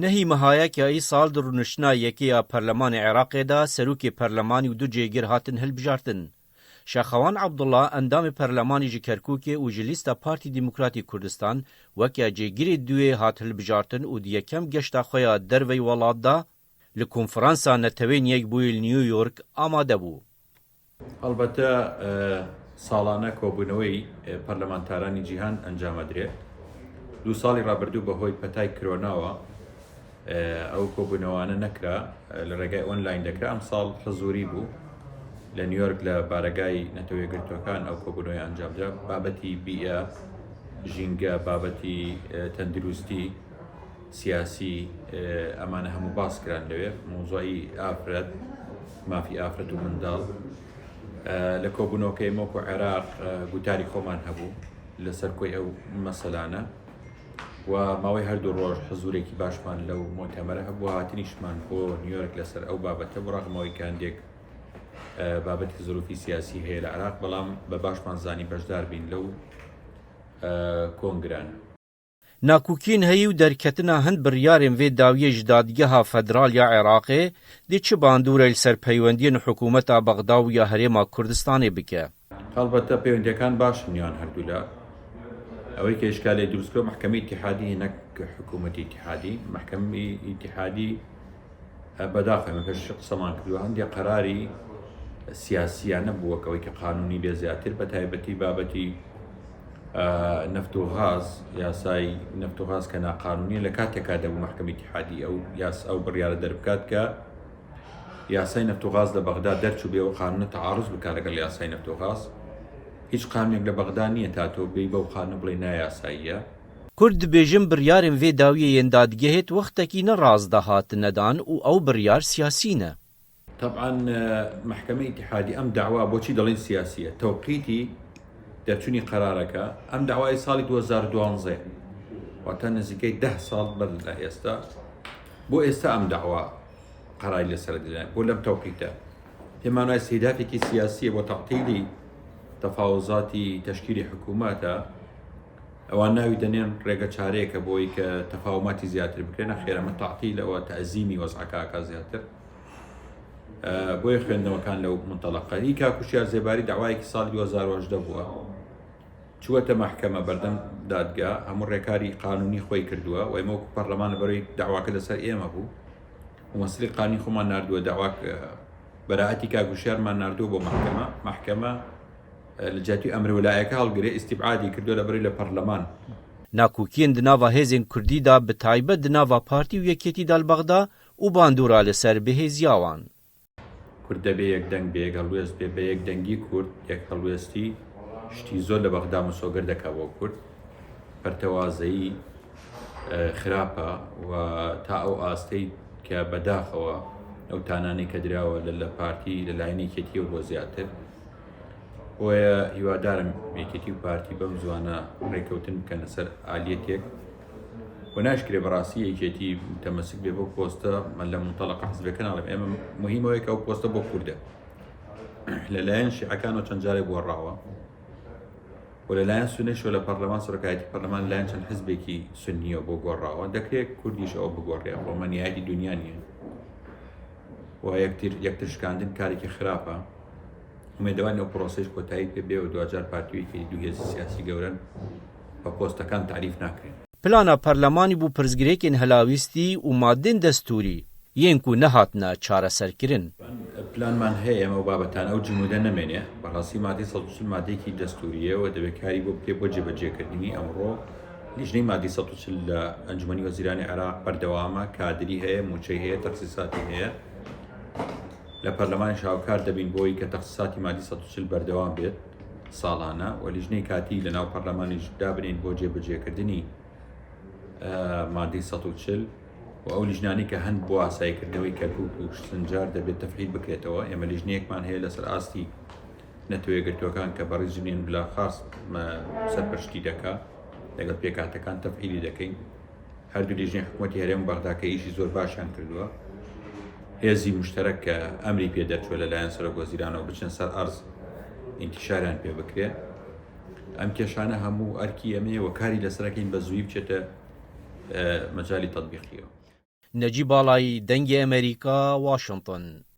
نهی مهایەکی ئی ساڵ ڕوونشنا یەکەیە پەرلەمانی عێراقێدا سەرۆکی پەرلەمانی و دوو جێگیر هاتن هەڵبژاردن. شاخەوان عەبدوڵڵا ئەندامی پەرلەمانی ji Kerkûkê û ji lîsta Partî Demokratîk Kurdistan weke cêgirê duê hat hilbijartin û di yekem geşta xwe ya dervey welat da li konferansa netewên Yekbûyî li New York amade bû. Elbette ساڵانە کۆبوونەوەی پەرلەمانتارانی جیهان ئەنجامەدرێت. دوو ساڵی ڕابردوو بەهۆی پەتای کرۆناوە ئەو کۆبوونەوانە نەکرا لە ڕێگای ئۆنلاین دەکرا. ئەم ساڵ حزوری بوو لە نیویۆرک لە بارگای نەتەوە یەکگرتووەکان ئەو کۆبوونەوەی ئەنجامدرا. بابەتی بیئە، ژینگە، بابەتی تەندروستی، سیاسی، ئەمانە هەموو باس کران لەوێ. مۆزوعی ئافرەت، مافی ئافرەت و منداڵ لە کۆبوونەوەکەی مۆکو عێراق گوتاری خۆمان هەبوو لەسەر کۆی ئەو مەسەلانە و ماوەی هەردوو ڕۆژ حزورێکی باشمان لەو مۆتەمەرە هەبوو. هاتنیشمان بۆ نیویۆرک لەسەر ئەو بابەتە بڕەغمەوەی کاندێک بابەتی زروفی سیاسی هەیە لە عێراق، بەڵام بە باشمان زانی بەشدار بین لەو کۆنگران. ناکوکین هەیی و دەرکەتنا هەند بڕیارên vê dawiyê ji dadgeha federal ya Iraqê dê çi bandorê li ser peywendiyên hikûmeta Bexda û ya Herêma Kurdistanê bike. Elbette peywendiyekan baş niyan herdû la. ئەوەی کە ئشکالێ دروستکرۆ محکەمەی ئیتیحادی هەنەک حکوومەتی ئیتیحادی محکەمەی ئیتیحادی بەداخەوە پێش قسەمان کردووە هەندێک قەراری سیاسیان نەبووەکەوەی کە قانونی بێ زیاتر بە تایبەتی بابەتی نەفت و غاز، یاسای نەفت و غاز کە ناقانونیە لە کاتێکا دەبوو محکەمەی ئیتیحادی ئەو بڕیارە دەربکات کە یاسای نەفت و غاز لە بەغدا دەرچوو بێ و قانونە تەعاڕوز بکات لەگەڵ یاسای نەفت و غاز. هیچ قانونێک لە بەغدا نییە تا تۆ بێی بەو قانون بڵێ نایاساییە. کورد dibêjin biryarên vê dawiyên dadgehê wextekî ne razdahatin nedan û ew biryar siyasî ne. طبعا محکەمەی ئیتیحادی ئەم داوا بۆچی دەڵێن سیاسیە؟ تەوقیتی دەرچوونی قەرارەکە ئەم داوای ساڵی 2012 واتە نزیکەی 10 ساڵ بەر لە ئێستا. بۆ ئێستا ئەم داوا قەراری لەسەر دەدەن بۆ لەم تەوقیتە. پێمان وایە استهدافێکی سیاسیە بۆ تەعتیلی تەفاوزاتی تەشکیلی حکوومەتە. ئەوان ناوی دەنێن ڕێگە چارەیەکە بۆی کە تەفاوماتی زیاتر بکرێنە خێرەمە تەعتیلەوە تەعزیمی وەزعەکە زیاتر. بۆیە خوێندنەوەکان لەو منتەڵەقەی کاکوشیار زێباری داوایەکی ساڵی 2018 بووە، چووەتە محکەمە بەردەم دادگا، هەموو ڕێکاری قانونی خۆی کردووە و ئێمە وەکو پەرلەمانە بەرەوەی داواکە لەسەر ئێمە بوو و مەسەلەی قانونی خۆمان ناردووە. داواک بەراعەتی کاکوشیارمان ناردووە بۆ محکەمە لە جیاتی ئەمرەویلایەکە هەڵگرێ ئیستیبعادی کردووە لەبەری لە پەرلەمان. ناکوکیên di nava hêzên Kurdî da bi taybet di nava Partî û Yekêtî Dalbexda û bandora li ser bihêziya wan. کورد دەبێ یەکدەنگ بێ، هەڵوێست بێ بە یەکدەنگی کورد، یەک هەڵوێستی شتی زۆر لە بەغدا مسۆگەر دەکا بۆ کورد. پەرتەوازایی خراپە و تا ئەو ئاستەی کە بەداخەوە ئەو تانانەی کە دراوە لە پارتی لە لایەنی یەکێتیەوە بۆ زیاتر. بۆیە هیوادارم یەکێتی و پارتی بەم زوانە ڕێکەوتن بکەن لەسەر ئالیەتێک و ناشکرێ بەڕاستی یەکێتی متەمەسک بێ بۆ پۆستە لە منتەڵەقە حزبەکە ناڵێم. ئێمە مهمەوەی کە ئەو پۆستە بۆ کووردە لەلایەن شیعەکانەوە چەند جارێک گۆڕاوە و لەلایەن سونیش و لە پەرلەمان سەرۆکایەتی پەرلەمان لایەن چەند حزبێکی سونیە بۆ گۆڕاوە. دەکرێت کوردیش ئەوە بگۆڕێ، ڕۆمانیایەتی دنیا نییە و یەکتر شکاندن کارێکی خراپە. ئومێدەوانی ئەو پرۆسەش کۆتایی پێ بێ و دوجار پارتیوێکی دوو هێزی سیاسی گەورن بە پۆستەکان تعریف ناکرێن. Plana Perlemanî bû pirzgirêkên helavîstî û madên destûrî yên ku nehatine çareserkirin. پلانمان هەیە ئەمە بابەتان ئەو جمودە نەمێنێ. بەڕاستی مادەی 140 مادەیەکی دەستوریە و دەبێت کاری بۆ بکرێت بۆ جێبەجێکردنی. ئەمڕۆ لیژنەی مادەی 140 لە ئەنجومەنی وەزیرانی عێراق بەردەوامە، کادری هەیە، موچەی هەیە، تەخسیساتی هەیە. لە پەرلەمانی شاوکار دەبین بۆی کە تەخسیساتی مادەی 140 بەردەوام بێت ساڵانە و لیژنەی کاتی لە ناو پەرلەمانیش دابنێن بۆ جێبەجێکردنی مادەی 140 و ئەو لیژنانی کە هەند بۆ ئاساییکردنەوەی کەرکووک و سنجار دەبێت تەفعیل بکرێتەوە. ئێمە لیژنەیەکمان هەیە لەسەر ئاستی نەتەوە یەکگرتووەکان کە بەڕێز ژنێن بلاخاص سەرپەرشتی دەکا، لەگەڵ پێکاتەکان تەفعیلی دەکەین. هەردوو لیژنەی حکوومەتی هەرێم بەغدا کە ئیشی زۆر باشیان کردووە. هێزی مشتەرەک کە ئەمری پێ دەرچووە لەلایەن سەرۆک وەزیرانەوە بچن سەر ئەرز ئینتیشاریان پێ بکرێت. ئەم کێشانە هەموو ئەرکی ئەمەیە و کاری لەسەرەکەین بە زووی بچێتە مەجالی تەطبیقیەوە. نجیب بالای دنگ امریکا واشنطن